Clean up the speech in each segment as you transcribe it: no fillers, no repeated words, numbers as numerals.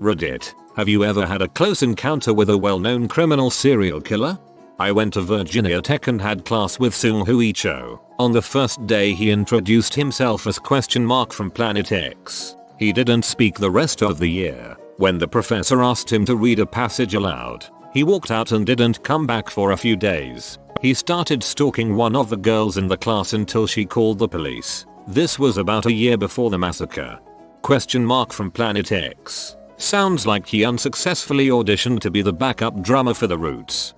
Reddit, have you ever had a close encounter with a well-known criminal serial killer? I went to Virginia Tech and had class with Sung Hui Cho. On the first day he introduced himself as from Planet X. He didn't speak the rest of the year. When the professor asked him to read a passage aloud, he walked out and didn't come back for a few days. He started stalking one of the girls in the class until she called the police. This was about a year before the massacre. From Planet X. Sounds like he unsuccessfully auditioned to be the backup drummer for The Roots.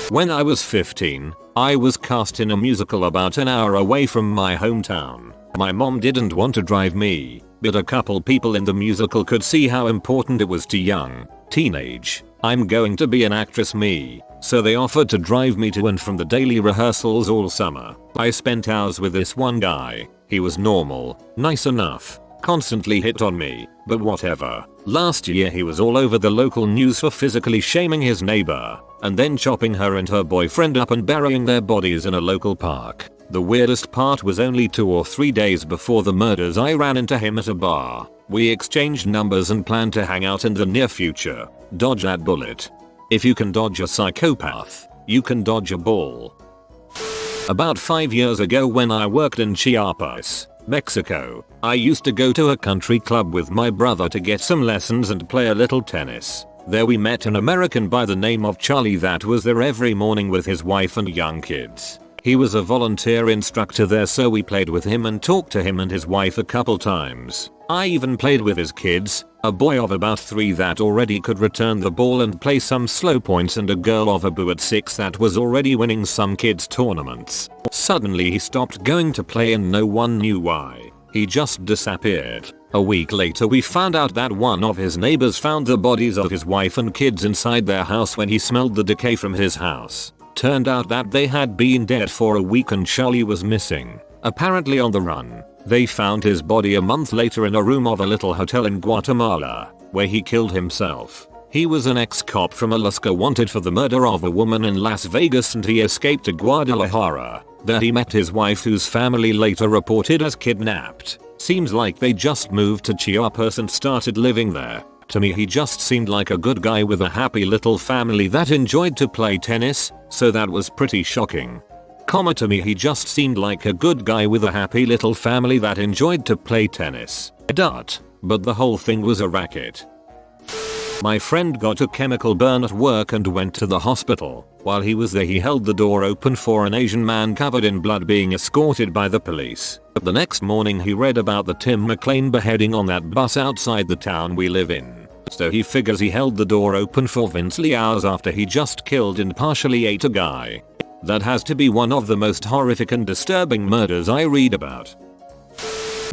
When I was 15, I was cast in a musical about an hour away from my hometown. My mom didn't want to drive me, but a couple people in the musical could see how important it was to young, teenage, I'm going to be an actress me, so they offered to drive me to and from the daily rehearsals all summer. I spent hours with this one guy. He was normal, nice enough, constantly hit on me, but whatever. Last year he was all over the local news for physically shaming his neighbor, and then chopping her and her boyfriend up and burying their bodies in a local park. The weirdest part was only 2 or 3 days before the murders I ran into him at a bar. We exchanged numbers and planned to hang out in the near future. Dodge that bullet. If you can dodge a psychopath, you can dodge a ball. About 5 years ago when I worked in Chiapas, Mexico, I used to go to a country club with my brother to get some lessons and play a little tennis. There we met an American by the name of Charlie that was there every morning with his wife and young kids. He was a volunteer instructor there, so we played with him and talked to him and his wife a couple times. I even played with his kids, a boy of about 3 that already could return the ball and play some slow points and a girl of about 6 that was already winning some kids tournaments. Suddenly he stopped going to play and no one knew why. He just disappeared. A week later we found out that one of his neighbors found the bodies of his wife and kids inside their house when he smelled the decay from his house. Turned out that they had been dead for a week and Charlie was missing, apparently on the run. They found his body a month later in a room of a little hotel in Guatemala, where he killed himself. He was an ex-cop from Alaska wanted for the murder of a woman in Las Vegas, and he escaped to Guadalajara. There he met his wife, whose family later reported as kidnapped. Seems like they just moved to Chiapas and started living there. To me he just seemed like a good guy with a happy little family that enjoyed to play tennis, so that was pretty shocking. To me he just seemed like a good guy with a happy little family that enjoyed to play tennis. But the whole thing was a racket. My friend got a chemical burn at work and went to the hospital. While he was there he held the door open for an Asian man covered in blood being escorted by the police. The next morning he read about the Tim McLean beheading on that bus outside the town we live in. So he figures he held the door open for Vinsley hours after he just killed and partially ate a guy. That has to be one of the most horrific and disturbing murders I read about.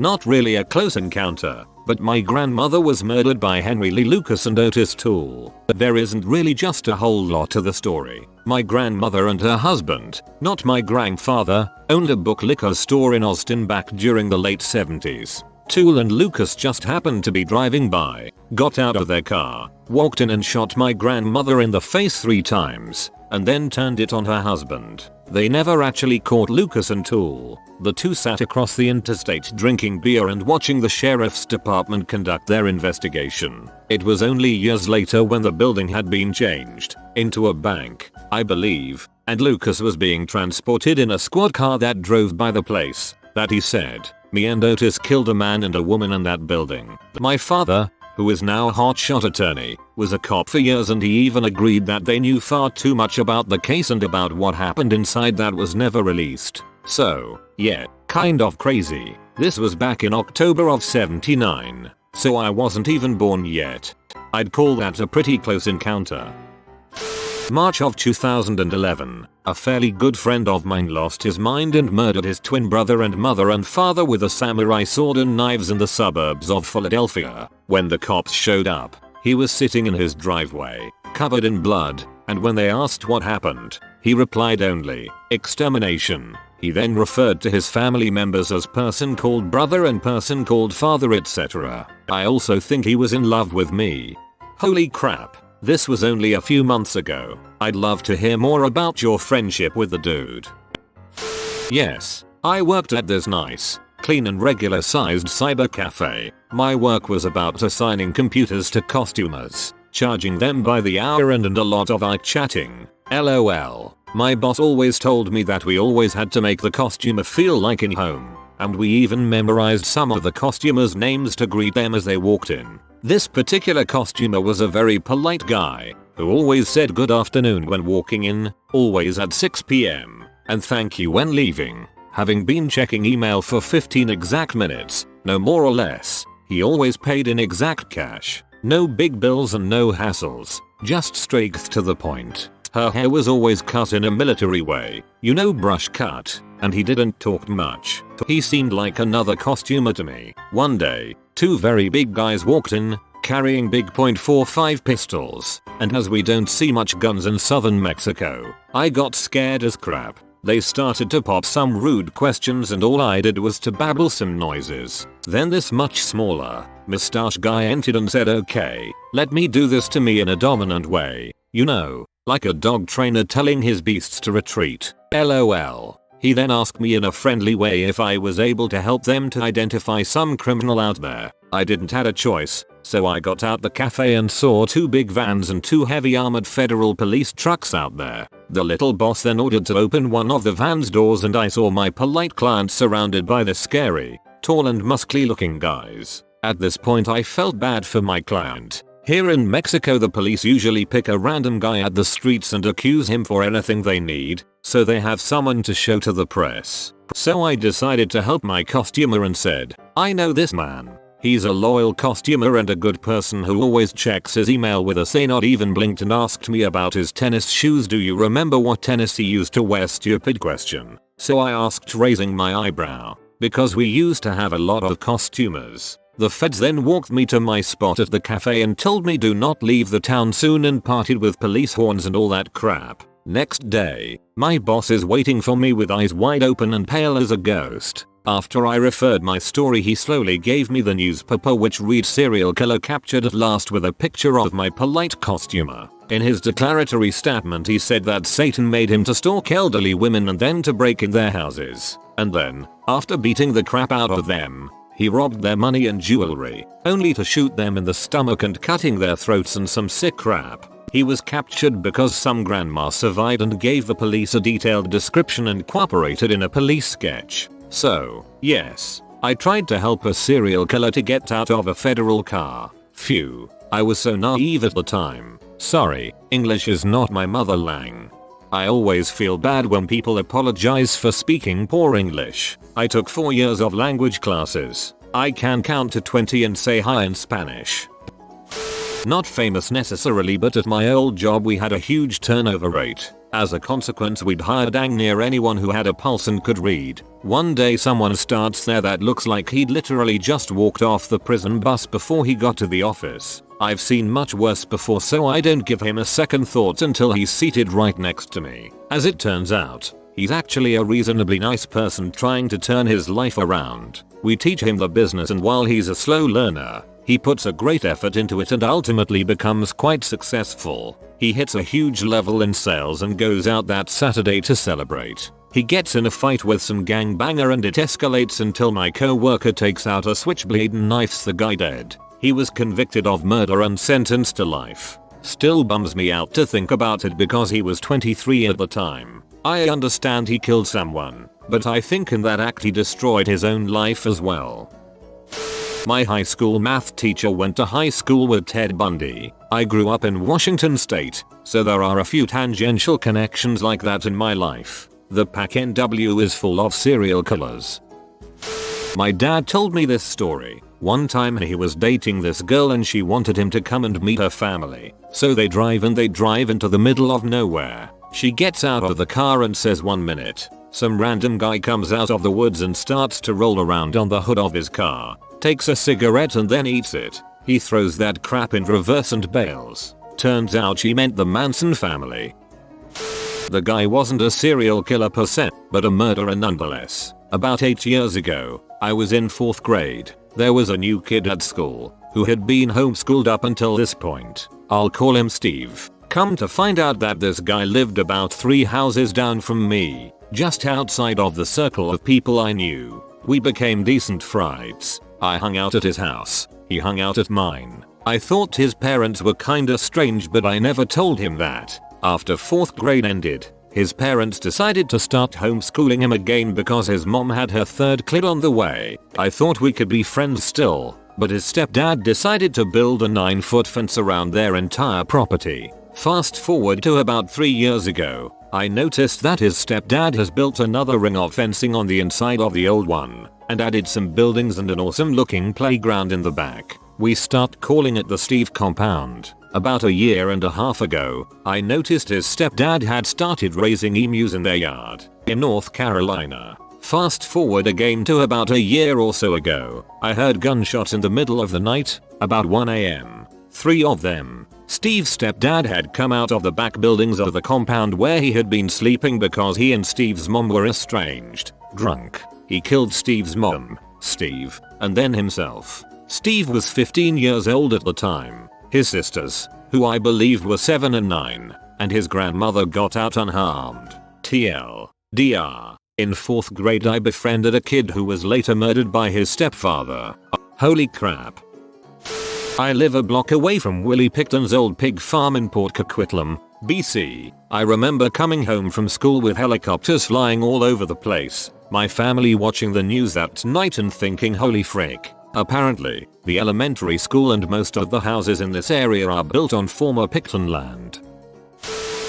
Not really a close encounter, but my grandmother was murdered by Henry Lee Lucas and Otis Toole. There isn't really just a whole lot to the story. My grandmother and her husband, not my grandfather, owned a book liquor store in Austin back during the late 70s. Toole and Lucas just happened to be driving by, got out of their car, walked in and shot my grandmother in the face 3 times, and then turned it on her husband. They never actually caught Lucas and Toole. The two sat across the interstate drinking beer and watching the sheriff's department conduct their investigation. It was only years later, when the building had been changed into a bank, I believe, and Lucas was being transported in a squad car that drove by the place, that he said, "Me and Otis killed a man and a woman in that building." My father, who is now a hotshot attorney, was a cop for years, and he even agreed that they knew far too much about the case and about what happened inside that was never released. So, yeah, kind of crazy. This was back in October of '79, so I wasn't even born yet. I'd call that a pretty close encounter. March of 2011, a fairly good friend of mine lost his mind and murdered his twin brother and mother and father with a samurai sword and knives in the suburbs of Philadelphia. When the cops showed up, he was sitting in his driveway, covered in blood, and when they asked what happened, he replied only, "Extermination." He then referred to his family members as person called brother and person called father, etc. I also think he was in love with me. Holy crap. This was only a few months ago. I'd love to hear more about your friendship with the dude. Yes, I worked at this nice, clean and regular sized cyber cafe. My work was about assigning computers to costumers, charging them by the hour and a lot of eye chatting. LOL. My boss always told me that we always had to make the costumer feel like in home, and we even memorized some of the costumers' names to greet them as they walked in. This particular costumer was a very polite guy, who always said good afternoon when walking in, always at 6 PM, and thank you when leaving. Having been checking email for 15 exact minutes, no more or less, he always paid in exact cash. No big bills and no hassles, just straight to the point. Her hair was always cut in a military way, brush cut, and he didn't talk much. He seemed like another costumer to me. One day, two very big guys walked in, carrying big .45 pistols, and as we don't see much guns in southern Mexico, I got scared as crap. They started to pop some rude questions and all I did was to babble some noises. Then this much smaller, mustache guy entered and said, "Okay, let me do this to me in a dominant way. Like a dog trainer telling his beasts to retreat. LOL. He then asked me in a friendly way if I was able to help them to identify some criminal out there. I didn't have a choice, so I got out the cafe and saw two big vans and two heavy armored federal police trucks out there. The little boss then ordered to open one of the van's doors and I saw my polite client surrounded by the scary, tall and muscly looking guys. At this point I felt bad for my client. Here in Mexico the police usually pick a random guy at the streets and accuse him for anything they need, so they have someone to show to the press. So I decided to help my costumer and said, "I know this man. He's a loyal costumer and a good person who always checks his email with us." He not even blinked and asked me about his tennis shoes. "Do you remember what tennis he used to wear?" Stupid question. So I asked, raising my eyebrow, because we used to have a lot of costumers. The feds then walked me to my spot at the cafe and told me do not leave the town soon and partied with police horns and all that crap. Next day, my boss is waiting for me with eyes wide open and pale as a ghost. After I referred my story he slowly gave me the newspaper which read "Serial Killer Captured at Last" with a picture of my polite costumer. In his declaratory statement he said that Satan made him to stalk elderly women and then to break in their houses. And then, after beating the crap out of them, he robbed their money and jewelry, only to shoot them in the stomach and cutting their throats and some sick crap. He was captured because some grandma survived and gave the police a detailed description and cooperated in a police sketch. So, yes, I tried to help a serial killer to get out of a federal car. Phew, I was so naive at the time. Sorry, English is not my mother lang. I always feel bad when people apologize for speaking poor English. I took 4 years of language classes. I can count to 20 and say hi in Spanish. Not famous necessarily, but at my old job we had a huge turnover rate. As a consequence we'd hire dang near anyone who had a pulse and could read. One day someone starts there that looks like he'd literally just walked off the prison bus before he got to the office. I've seen much worse before, so I don't give him a second thought until he's seated right next to me. As it turns out, he's actually a reasonably nice person trying to turn his life around. We teach him the business and while he's a slow learner, he puts a great effort into it and ultimately becomes quite successful. He hits a huge level in sales and goes out that Saturday to celebrate. He gets in a fight with some gangbanger and it escalates until my coworker takes out a switchblade and knifes the guy dead. He was convicted of murder and sentenced to life. Still bums me out to think about it because he was 23 at the time. I understand he killed someone, but I think in that act he destroyed his own life as well. My high school math teacher went to high school with Ted Bundy. I grew up in Washington state, so there are a few tangential connections like that in my life. The Pac NW is full of serial killers. My dad told me this story. One time he was dating this girl and she wanted him to come and meet her family. So they drive into the middle of nowhere. She gets out of the car and says, "1 minute." Some random guy comes out of the woods and starts to roll around on the hood of his car. Takes a cigarette and then eats it. He throws that crap in reverse and bails. Turns out she meant the Manson family. The guy wasn't a serial killer per se, but a murderer nonetheless. About 8 years ago, I was in 4th grade. There was a new kid at school who had been homeschooled up until this point. I'll call him Steve. Come to find out that this guy lived about 3 houses down from me, just outside of the circle of people I knew. We became decent friends. I hung out at his house. He hung out at mine. I thought his parents were kinda strange, but I never told him that. After 4th grade ended, his parents decided to start homeschooling him again because his mom had her 3rd kid on the way. I thought we could be friends still, but his stepdad decided to build a 9-foot fence around their entire property. Fast forward to about 3 years ago, I noticed that his stepdad has built another ring of fencing on the inside of the old one, and added some buildings and an awesome looking playground in the back. We start calling it the Steve compound. About a year and a half ago, I noticed his stepdad had started raising emus in their yard in North Carolina. Fast forward again to about a year or so ago, I heard gunshots in the middle of the night, about 1 AM. 3 of them. Steve's stepdad had come out of the back buildings of the compound where he had been sleeping because he and Steve's mom were estranged. Drunk. He killed Steve's mom, Steve, and then himself. Steve was 15 years old at the time. His sisters, who I believe were 7 and 9, and his grandmother got out unharmed. TLDR. In 4th grade I befriended a kid who was later murdered by his stepfather. Holy crap. I live a block away from Willie Picton's old pig farm in Port Coquitlam, BC. I remember coming home from school with helicopters flying all over the place. My family watching the news that night and thinking holy frick. Apparently, the elementary school and most of the houses in this area are built on former Picton land.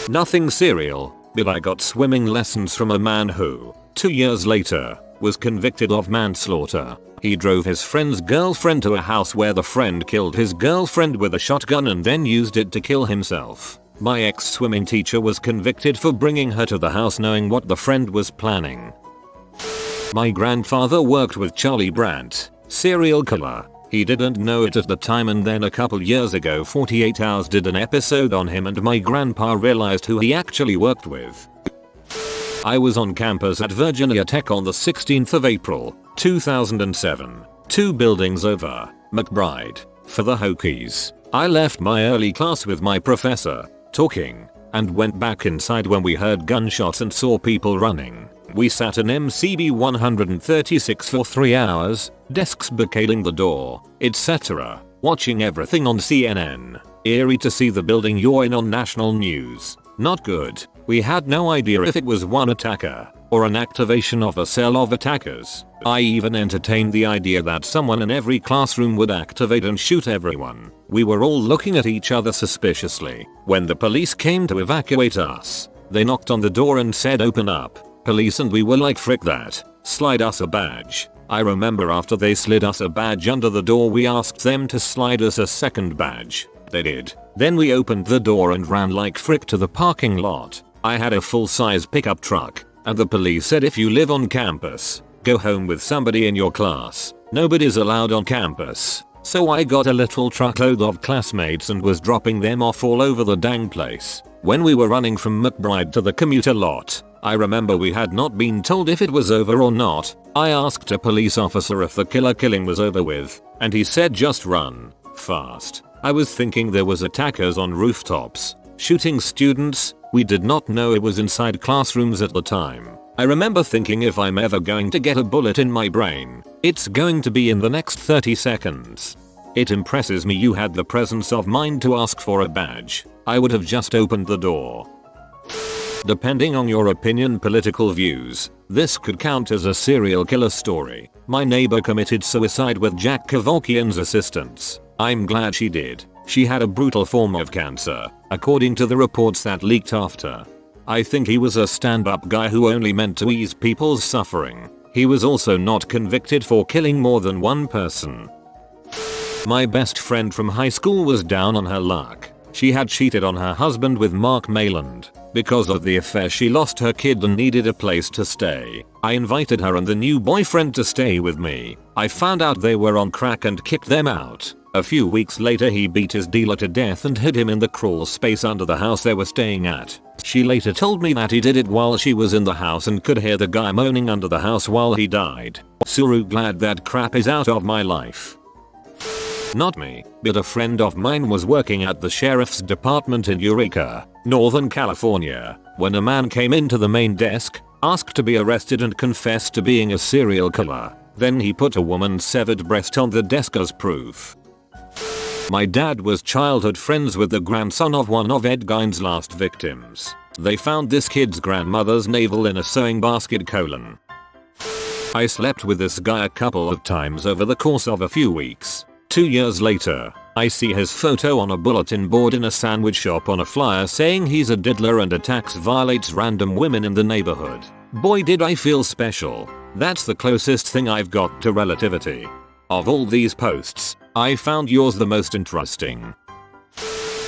Nothing serial, but I got swimming lessons from a man who, 2 years later, was convicted of manslaughter. He drove his friend's girlfriend to a house where the friend killed his girlfriend with a shotgun and then used it to kill himself. My ex-swimming teacher was convicted for bringing her to the house knowing what the friend was planning. My grandfather worked with Charlie Brandt, serial killer. He didn't know it at the time, and then a couple years ago 48 Hours did an episode on him and my grandpa realized who he actually worked with. I was on campus at Virginia Tech on the 16th of April, 2007, 2 buildings over, McBride, for the Hokies. I left my early class with my professor, talking, and went back inside when we heard gunshots and saw people running. We sat in MCB 136 for 3 hours, desks barricading the door, etc., watching everything on CNN. Eerie to see the building you're in on national news. Not good. We had no idea if it was one attacker, or an activation of a cell of attackers. I even entertained the idea that someone in every classroom would activate and shoot everyone. We were all looking at each other suspiciously. When the police came to evacuate us, they knocked on the door and said open up. Police, and we were like frick that. Slide us a badge. I remember after they slid us a badge under the door we asked them to slide us a second badge. They did. Then we opened the door and ran like frick to the parking lot. I had a full-size pickup truck, and the police said if you live on campus, go home with somebody in your class. Nobody's allowed on campus. So I got a little truckload of classmates and was dropping them off all over the dang place. When we were running from McBride to the commuter lot, I remember we had not been told if it was over or not. I asked a police officer if the killing was over with, and he said just run fast. I was thinking there was attackers on rooftops, shooting students. We did not know it was inside classrooms at the time. I remember thinking if I'm ever going to get a bullet in my brain, it's going to be in the next 30 seconds. It impresses me you had the presence of mind to ask for a badge. I would have just opened the door. Depending on your opinion, political views, this could count as a serial killer story. My neighbor committed suicide with Jack Kevorkian's assistance. I'm glad she did. She had a brutal form of cancer, according to the reports that leaked after. I think he was a stand-up guy who only meant to ease people's suffering. He was also not convicted for killing more than one person. My best friend from high school was down on her luck. She had cheated on her husband with Mark Mayland. Because of the affair she lost her kid and needed a place to stay. I invited her and the new boyfriend to stay with me. I found out they were on crack and kicked them out. A few weeks later he beat his dealer to death and hid him in the crawl space under the house they were staying at. She later told me that he did it while she was in the house and could hear the guy moaning under the house while he died. Suru glad that crap is out of my life. Not me, but a friend of mine was working at the sheriff's department in Eureka, Northern California, when a man came into the main desk, asked to be arrested and confessed to being a serial killer. Then he put a woman's severed breast on the desk as proof. My dad was childhood friends with the grandson of one of Ed Gein's last victims. They found this kid's grandmother's navel in a sewing basket. I slept with this guy a couple of times over the course of a few weeks. 2 years later, I see his photo on a bulletin board in a sandwich shop on a flyer saying he's a diddler and attacks violates random women in the neighborhood. Boy, did I feel special. That's the closest thing I've got to relativity. Of all these posts, I found yours the most interesting.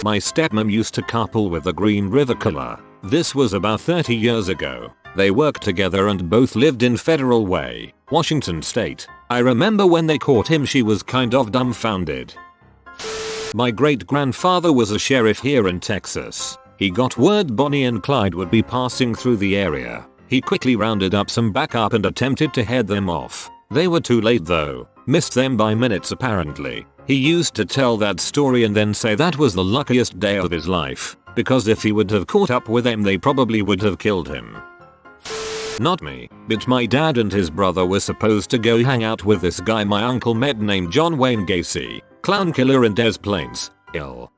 My stepmom used to couple with the Green River Killer. This was about 30 years ago. They worked together and both lived in Federal Way, Washington State. I remember when they caught him, she was kind of dumbfounded. My great grandfather was a sheriff here in Texas. He got word Bonnie and Clyde would be passing through the area. He quickly rounded up some backup and attempted to head them off. They were too late though, missed them by minutes apparently. He used to tell that story and then say that was the luckiest day of his life, because if he would have caught up with them they probably would have killed him. Not me, but my dad and his brother were supposed to go hang out with this guy my uncle met named John Wayne Gacy, clown killer in Des Plaines, ill.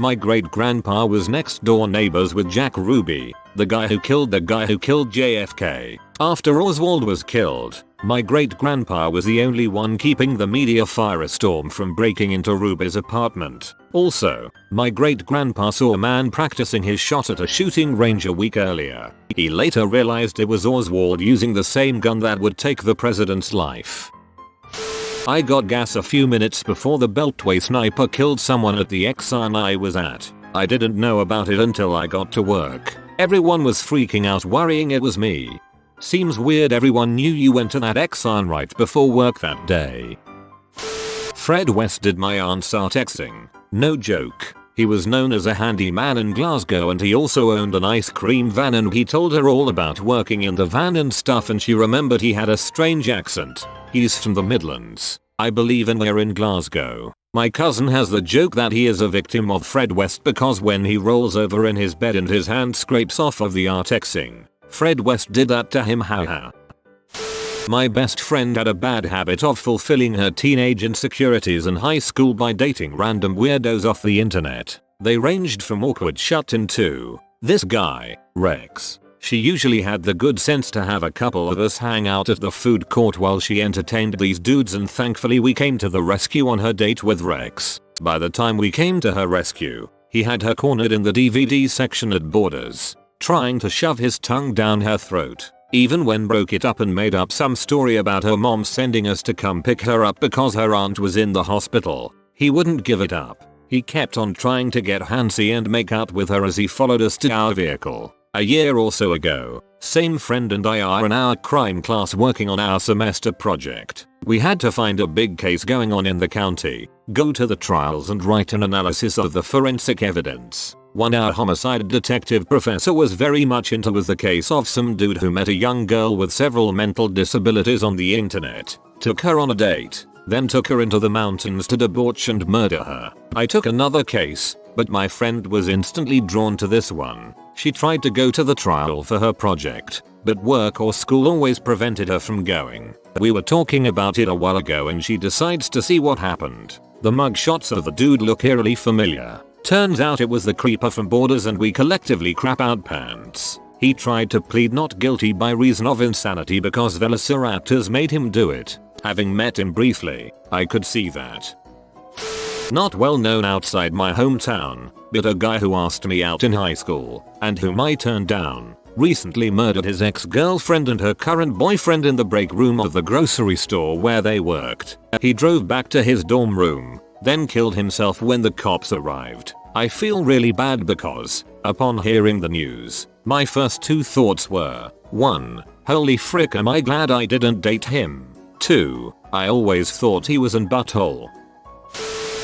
My great grandpa was next door neighbors with Jack Ruby, the guy who killed JFK. After Oswald was killed, my great grandpa was the only one keeping the media firestorm from breaking into Ruby's apartment. Also, my great grandpa saw a man practicing his shot at a shooting range a week earlier. He later realized it was Oswald using the same gun that would take the president's life. I got gas a few minutes before the Beltway Sniper killed someone at the Exxon I was at. I didn't know about it until I got to work. Everyone was freaking out worrying it was me. Seems weird everyone knew you went to that Exxon right before work that day. Fred West did my aunt's artexing. No joke. He was known as a handyman in Glasgow and he also owned an ice cream van and he told her all about working in the van and stuff and she remembered he had a strange accent. He's from the Midlands, I believe, and we're in Glasgow. My cousin has the joke that he is a victim of Fred West because when he rolls over in his bed and his hand scrapes off of the artexing, Fred West did that to him, haha. My best friend had a bad habit of fulfilling her teenage insecurities in high school by dating random weirdos off the internet. They ranged from awkward shut-in to this guy, Rex. She usually had the good sense to have a couple of us hang out at the food court while she entertained these dudes and thankfully we came to the rescue on her date with Rex. By the time we came to her rescue, he had her cornered in the DVD section at Borders, trying to shove his tongue down her throat. Even when broke it up and made up some story about her mom sending us to come pick her up because her aunt was in the hospital, he wouldn't give it up. He kept on trying to get handsy and make out with her as he followed us to our vehicle. A year or so ago, same friend and I are in our crime class working on our semester project. We had to find a big case going on in the county, go to the trials and write an analysis of the forensic evidence. Our homicide detective professor was very much into was the case of some dude who met a young girl with several mental disabilities on the internet, took her on a date, then took her into the mountains to debauch and murder her. I took another case, but my friend was instantly drawn to this one. She tried to go to the trial for her project, but work or school always prevented her from going. We were talking about it a while ago and she decides to see what happened. The mugshots of the dude look eerily familiar. Turns out it was the creeper from Borders and we collectively crap out pants. He tried to plead not guilty by reason of insanity because velociraptors made him do it. Having met him briefly, I could see that. Not well known outside my hometown, but a guy who asked me out in high school, and whom I turned down, recently murdered his ex-girlfriend and her current boyfriend in the break room of the grocery store where they worked. He drove back to his dorm room, then killed himself when the cops arrived. I feel really bad because, upon hearing the news, my first two thoughts were, 1. Holy frick, am I glad I didn't date him. 2. I always thought he was an butthole.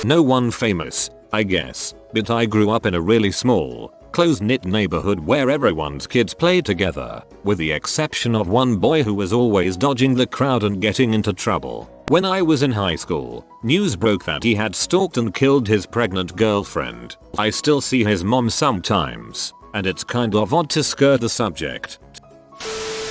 No one famous, I guess, but I grew up in a really small, close-knit neighborhood where everyone's kids played together, with the exception of one boy who was always dodging the crowd and getting into trouble. When I was in high school, news broke that he had stalked and killed his pregnant girlfriend. I still see his mom sometimes, and it's kind of odd to skirt the subject.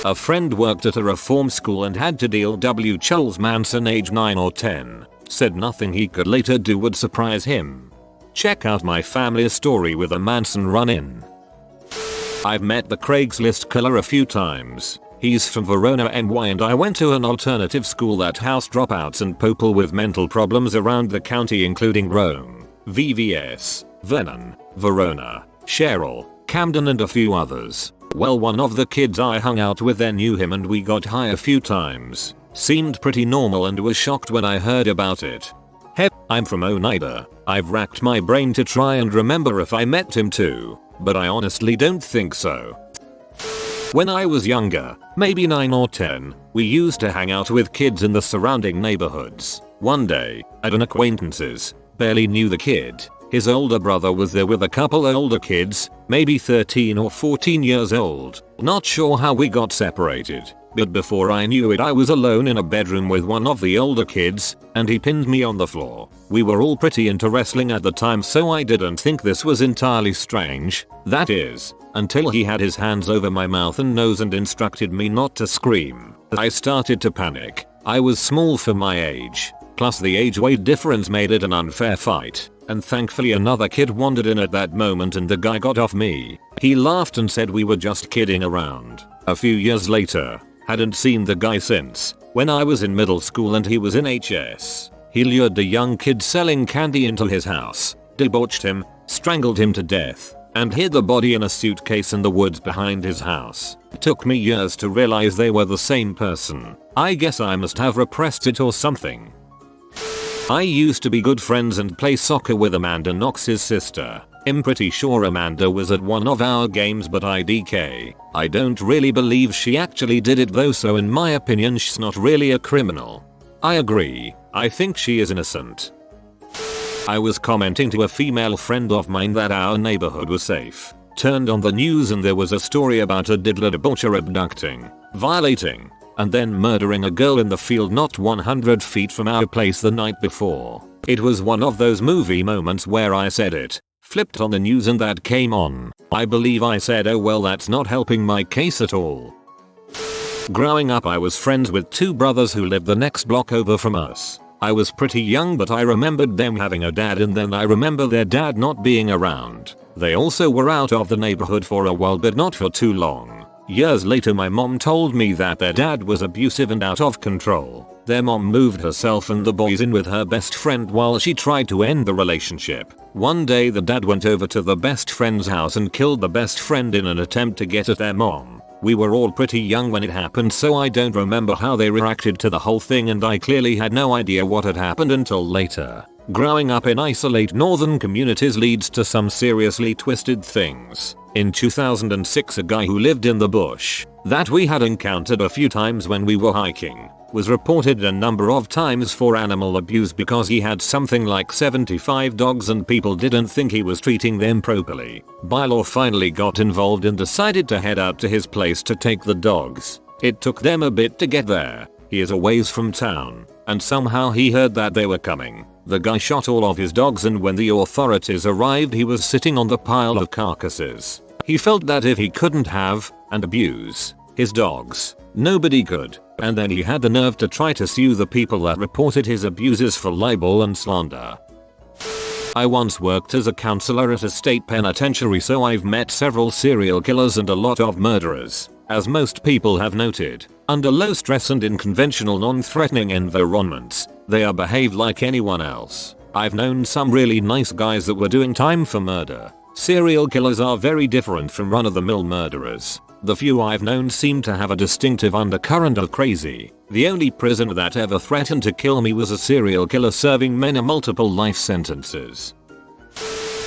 A friend worked at a reform school and had to deal with Charles Manson age 9 or 10. Said nothing he could later do would surprise him. Check out my family's story with a Manson run-in. I've met the Craigslist Killer a few times. He's from Verona, NY, and I went to an alternative school that housed dropouts and people with mental problems around the county, including Rome, VVS, Vernon, Verona, Cheryl, Camden, and a few others. Well, one of the kids I hung out with then knew him and we got high a few times. Seemed pretty normal and was shocked when I heard about it. Heck, I'm from Oneida. I've racked my brain to try and remember if I met him too, but I honestly don't think so. When I was younger, maybe 9 or 10, we used to hang out with kids in the surrounding neighborhoods. One day, at an acquaintance's, barely knew the kid. His older brother was there with a couple older kids, maybe 13 or 14 years old. Not sure how we got separated, but before I knew it I was alone in a bedroom with one of the older kids, and he pinned me on the floor. We were all pretty into wrestling at the time, so I didn't think this was entirely strange. That is, until he had his hands over my mouth and nose and instructed me not to scream. I started to panic. I was small for my age, plus the age weight difference made it an unfair fight, and thankfully another kid wandered in at that moment and the guy got off me. He laughed and said we were just kidding around. A few years later, hadn't seen the guy since. When I was in middle school and he was in HS, he lured the young kid selling candy into his house, debauched him, strangled him to death, and hid the body in a suitcase in the woods behind his house. It took me years to realize they were the same person. I guess I must have repressed it or something. I used to be good friends and play soccer with Amanda, Knox's sister. I'm pretty sure Amanda was at one of our games, but IDK. I don't really believe she actually did it though, so in my opinion she's not really a criminal. I agree. I think she is innocent. I was commenting to a female friend of mine that our neighborhood was safe. Turned on the news and there was a story about a diddler debaucher abducting, violating, and then murdering a girl in the field not 100 feet from our place the night before. It was one of those movie moments where I said it, flipped on the news and that came on. I believe I said, oh well, that's not helping my case at all. Growing up I was friends with two brothers who lived the next block over from us. I was pretty young, but I remembered them having a dad, and then I remember their dad not being around. They also were out of the neighborhood for a while, but not for too long. Years later my mom told me that their dad was abusive and out of control. Their mom moved herself and the boys in with her best friend while she tried to end the relationship. One day the dad went over to the best friend's house and killed the best friend in an attempt to get at their mom. We were all pretty young when it happened, so I don't remember how they reacted to the whole thing, and I clearly had no idea what had happened until later. Growing up in isolate northern communities leads to some seriously twisted things. In 2006 a guy who lived in the bush, that we had encountered a few times when we were hiking, was reported a number of times for animal abuse because he had something like 75 dogs and people didn't think he was treating them properly. Bylaw finally got involved and decided to head out to his place to take the dogs. It took them a bit to get there. He is a ways from town, and somehow he heard that they were coming. The guy shot all of his dogs, and when the authorities arrived he was sitting on the pile of carcasses. He felt that if he couldn't have and abuse his dogs, nobody could. And then he had the nerve to try to sue the people that reported his abuses for libel and slander. I once worked as a counselor at a state penitentiary, so I've met several serial killers and a lot of murderers. As most people have noted, under low stress and in conventional non-threatening environments, they are behaved like anyone else. I've known some really nice guys that were doing time for murder. Serial killers are very different from run-of-the-mill murderers. The few I've known seem to have a distinctive undercurrent of crazy. The only prisoner that ever threatened to kill me was a serial killer serving men multiple life sentences.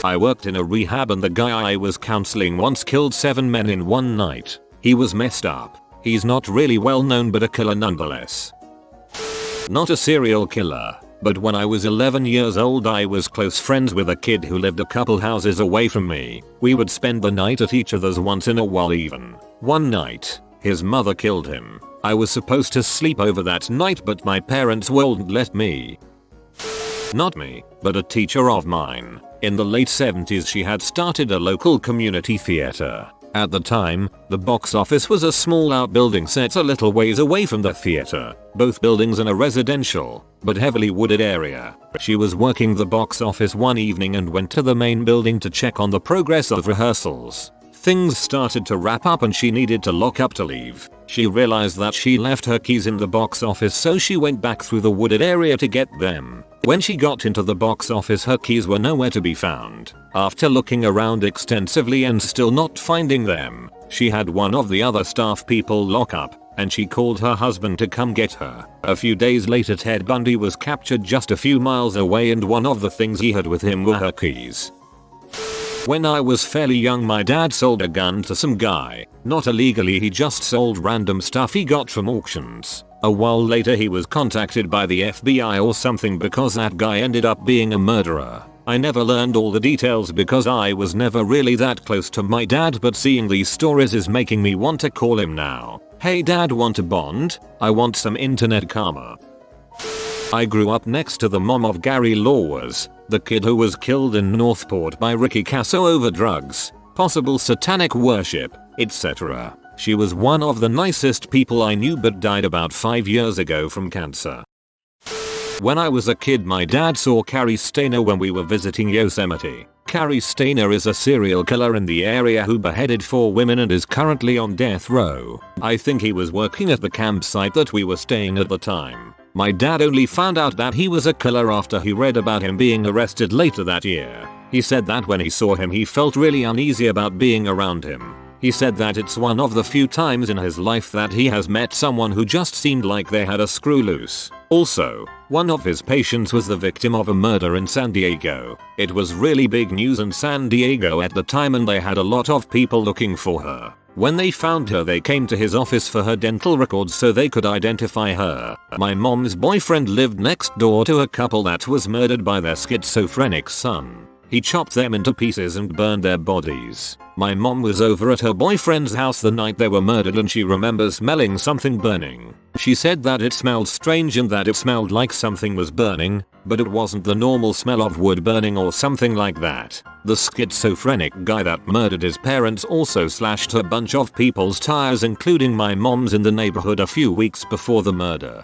I worked in a rehab and the guy I was counseling once killed 7 men in one night. He was messed up. He's not really well known, but a killer nonetheless. Not a serial killer, but when I was 11 years old I was close friends with a kid who lived a couple houses away from me. We would spend the night at each other's once in a while even. One night, his mother killed him. I was supposed to sleep over that night, but my parents wouldn't let me. Not me, but a teacher of mine. In the late 70s she had started a local community theater. At the time, the box office was a small outbuilding set a little ways away from the theater, both buildings in a residential, but heavily wooded area. She was working the box office one evening and went to the main building to check on the progress of rehearsals. Things started to wrap up and she needed to lock up to leave. She realized that she left her keys in the box office, so she went back through the wooded area to get them. When she got into the box office, her keys were nowhere to be found. After looking around extensively and still not finding them, she had one of the other staff people lock up, and she called her husband to come get her. A few days later, Ted Bundy was captured just a few miles away, and one of the things he had with him were her keys. When I was fairly young, my dad sold a gun to some guy. Not illegally, he just sold random stuff he got from auctions. A while later he was contacted by the FBI or something because that guy ended up being a murderer. I never learned all the details because I was never really that close to my dad, but seeing these stories is making me want to call him now. Hey dad, want a bond? I want some internet karma. I grew up next to the mom of Gary Lawers, the kid who was killed in Northport by Ricky Casso over drugs, possible satanic worship, etc. She was one of the nicest people I knew but died about 5 years ago from cancer. When I was a kid, my dad saw Cary Stayner when we were visiting Yosemite. Cary Stayner is a serial killer in the area who beheaded 4 women and is currently on death row. I think he was working at the campsite that we were staying at the time. My dad only found out that he was a killer after he read about him being arrested later that year. He said that when he saw him he felt really uneasy about being around him. He said that it's one of the few times in his life that he has met someone who just seemed like they had a screw loose. Also, one of his patients was the victim of a murder in San Diego. It was really big news in San Diego at the time, and they had a lot of people looking for her. When they found her, they came to his office for her dental records so they could identify her. My mom's boyfriend lived next door to a couple that was murdered by their schizophrenic son. He chopped them into pieces and burned their bodies. My mom was over at her boyfriend's house the night they were murdered, and she remembers smelling something burning. She said that it smelled strange and that it smelled like something was burning, but it wasn't the normal smell of wood burning or something like that. The schizophrenic guy that murdered his parents also slashed a bunch of people's tires, including my mom's, in the neighborhood a few weeks before the murder.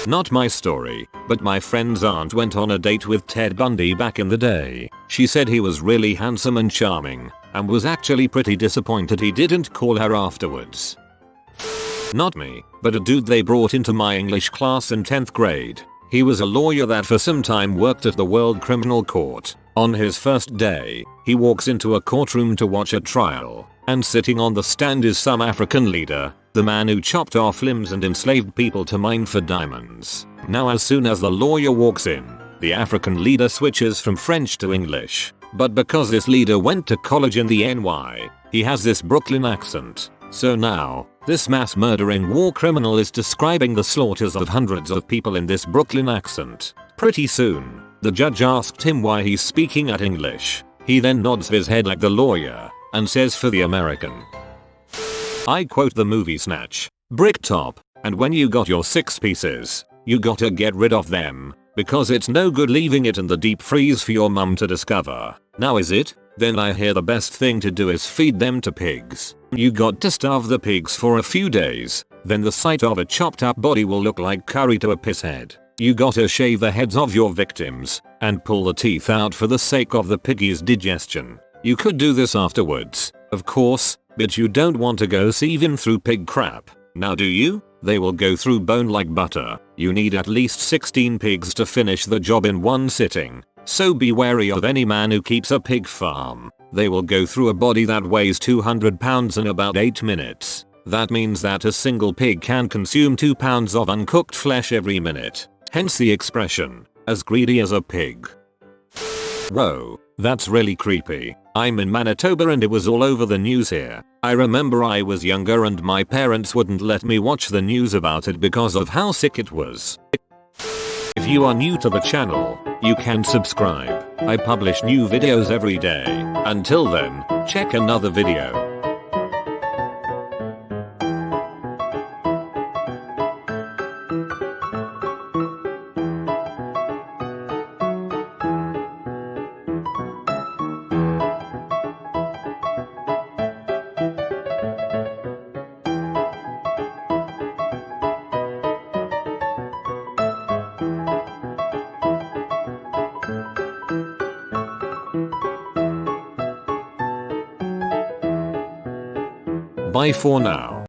Not my story, but my friend's aunt went on a date with Ted Bundy back in the day. She said he was really handsome and charming, and was actually pretty disappointed he didn't call her afterwards. Not me, but a dude they brought into my English class in 10th grade. He was a lawyer that for some time worked at the World Criminal Court. On his first day, he walks into a courtroom to watch a trial, and sitting on the stand is some African leader, the man who chopped off limbs and enslaved people to mine for diamonds. Now as soon as the lawyer walks in, the African leader switches from French to English, but because this leader went to college in the NY, he has this Brooklyn accent. So now, this mass murdering war criminal is describing the slaughters of hundreds of people in this Brooklyn accent. Pretty soon, the judge asked him why he's speaking at English. He then nods his head like the lawyer, and says for the American. I quote the movie Snatch, "Brick top, and when you got your 6 pieces, you gotta get rid of them, because it's no good leaving it in the deep freeze for your mum to discover. Now is it? Then I hear the best thing to do is feed them to pigs. You got to starve the pigs for a few days, then the sight of a chopped up body will look like curry to a pisshead. You gotta shave the heads of your victims, and pull the teeth out for the sake of the piggy's digestion. You could do this afterwards, of course, but you don't want to go sieving through pig crap. Now do you? They will go through bone like butter. You need at least 16 pigs to finish the job in one sitting. So be wary of any man who keeps a pig farm. They will go through a body that weighs 200 pounds in about 8 minutes. That means that a single pig can consume 2 pounds of uncooked flesh every minute. Hence the expression, as greedy as a pig. Whoa, that's really creepy. I'm in Manitoba and it was all over the news here. I remember I was younger and my parents wouldn't let me watch the news about it because of how sick it was. If you are new to the channel, you can subscribe. I publish new videos every day. Until then, check another video. Bye for now.